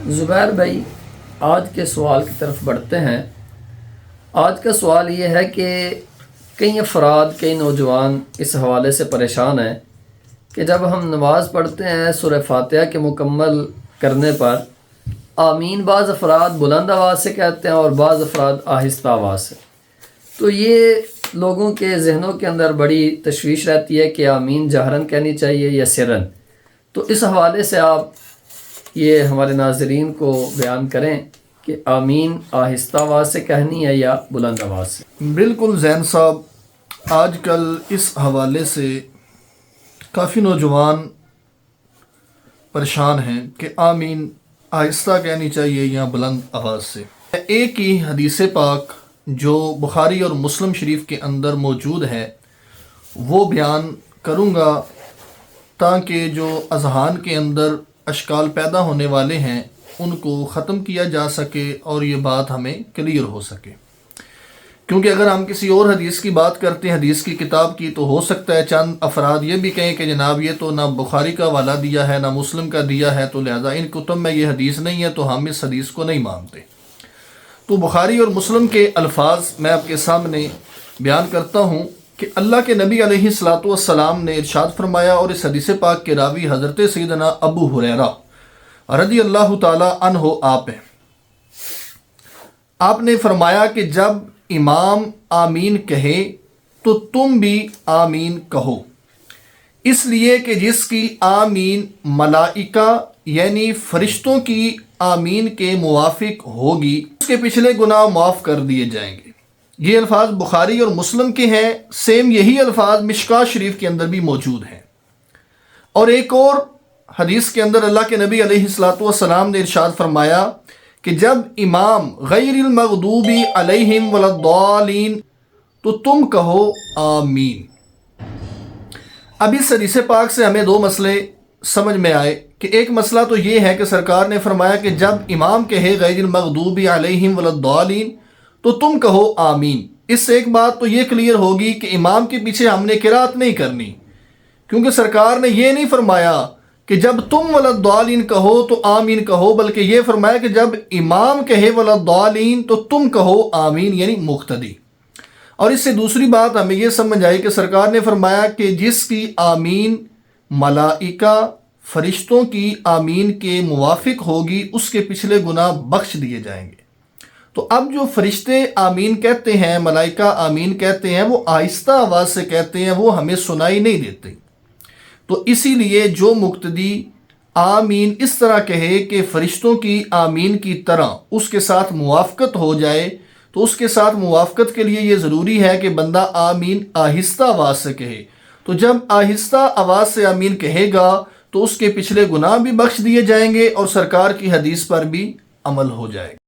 زبیر بھائی، آج کے سوال کی طرف بڑھتے ہیں۔ آج کا سوال یہ ہے کہ کئی افراد، کئی نوجوان اس حوالے سے پریشان ہیں کہ جب ہم نماز پڑھتے ہیں سورہ فاتحہ کے مکمل کرنے پر آمین بعض افراد بلند آواز سے کہتے ہیں اور بعض افراد آہستہ آواز سے، تو یہ لوگوں کے ذہنوں کے اندر بڑی تشویش رہتی ہے کہ آمین جہرن کہنی چاہیے یا سرن۔ تو اس حوالے سے آپ یہ ہمارے ناظرین کو بیان کریں کہ آمین آہستہ آواز سے کہنی ہے یا بلند آواز سے۔ بالکل زین صاحب، آج کل اس حوالے سے کافی نوجوان پریشان ہیں کہ آمین آہستہ کہنی چاہیے یا بلند آواز سے۔ ایک ہی حدیث پاک جو بخاری اور مسلم شریف کے اندر موجود ہے وہ بیان کروں گا تاکہ جو اذہان کے اندر اشکال پیدا ہونے والے ہیں ان کو ختم کیا جا سکے اور یہ بات ہمیں کلیئر ہو سکے، کیونکہ اگر ہم کسی اور حدیث کی بات کرتے ہیں، حدیث کی کتاب کی، تو ہو سکتا ہے چند افراد یہ بھی کہیں کہ جناب یہ تو نہ بخاری کا حوالہ دیا ہے نہ مسلم کا دیا ہے، تو لہذا ان کتب میں یہ حدیث نہیں ہے تو ہم اس حدیث کو نہیں مانتے۔ تو بخاری اور مسلم کے الفاظ میں آپ کے سامنے بیان کرتا ہوں کہ اللہ کے نبی علیہ الصلاۃ والسلام نے ارشاد فرمایا، اور اس حدیث پاک کے راوی حضرت سیدنا ابو ہریرہ رضی اللہ تعالی عنہ آپ نے فرمایا کہ جب امام آمین کہے تو تم بھی آمین کہو، اس لیے کہ جس کی آمین ملائکہ یعنی فرشتوں کی آمین کے موافق ہوگی اس کے پچھلے گناہ معاف کر دیے جائیں گے۔ یہ الفاظ بخاری اور مسلم کے ہیں، سیم یہی الفاظ مشکوٰۃ شریف کے اندر بھی موجود ہیں۔ اور ایک اور حدیث کے اندر اللہ کے نبی علیہ الصلاۃ والسلام نے ارشاد فرمایا کہ جب امام غیر المغضوب علیہم ولا الضالین تو تم کہو آمین۔ اب اس حدیث پاک سے ہمیں دو مسئلے سمجھ میں آئے کہ ایک مسئلہ تو یہ ہے کہ سرکار نے فرمایا کہ جب امام کہے غیر المغضوب علیہم ولا الضالین تو تم کہو آمین، اس سے ایک بات تو یہ کلیئر ہوگی کہ امام کے پیچھے ہم نے قرات نہیں کرنی، کیونکہ سرکار نے یہ نہیں فرمایا کہ جب تم ولا الضالین کہو تو آمین کہو، بلکہ یہ فرمایا کہ جب امام کہے ولا الضالین تو تم کہو آمین، یعنی مقتدی۔ اور اس سے دوسری بات ہمیں یہ سمجھ آئی کہ سرکار نے فرمایا کہ جس کی آمین ملائکہ فرشتوں کی آمین کے موافق ہوگی اس کے پچھلے گناہ بخش دیے جائیں گے۔ تو اب جو فرشتے آمین کہتے ہیں، ملائکہ آمین کہتے ہیں، وہ آہستہ آواز سے کہتے ہیں، وہ ہمیں سنائی نہیں دیتے۔ تو اسی لیے جو مقتدی آمین اس طرح کہے کہ فرشتوں کی آمین کی طرح اس کے ساتھ موافقت ہو جائے، تو اس کے ساتھ موافقت کے لیے یہ ضروری ہے کہ بندہ آمین آہستہ آواز سے کہے۔ تو جب آہستہ آواز سے آمین کہے گا تو اس کے پچھلے گناہ بھی بخش دیے جائیں گے اور سرکار کی حدیث پر بھی عمل ہو جائے گا۔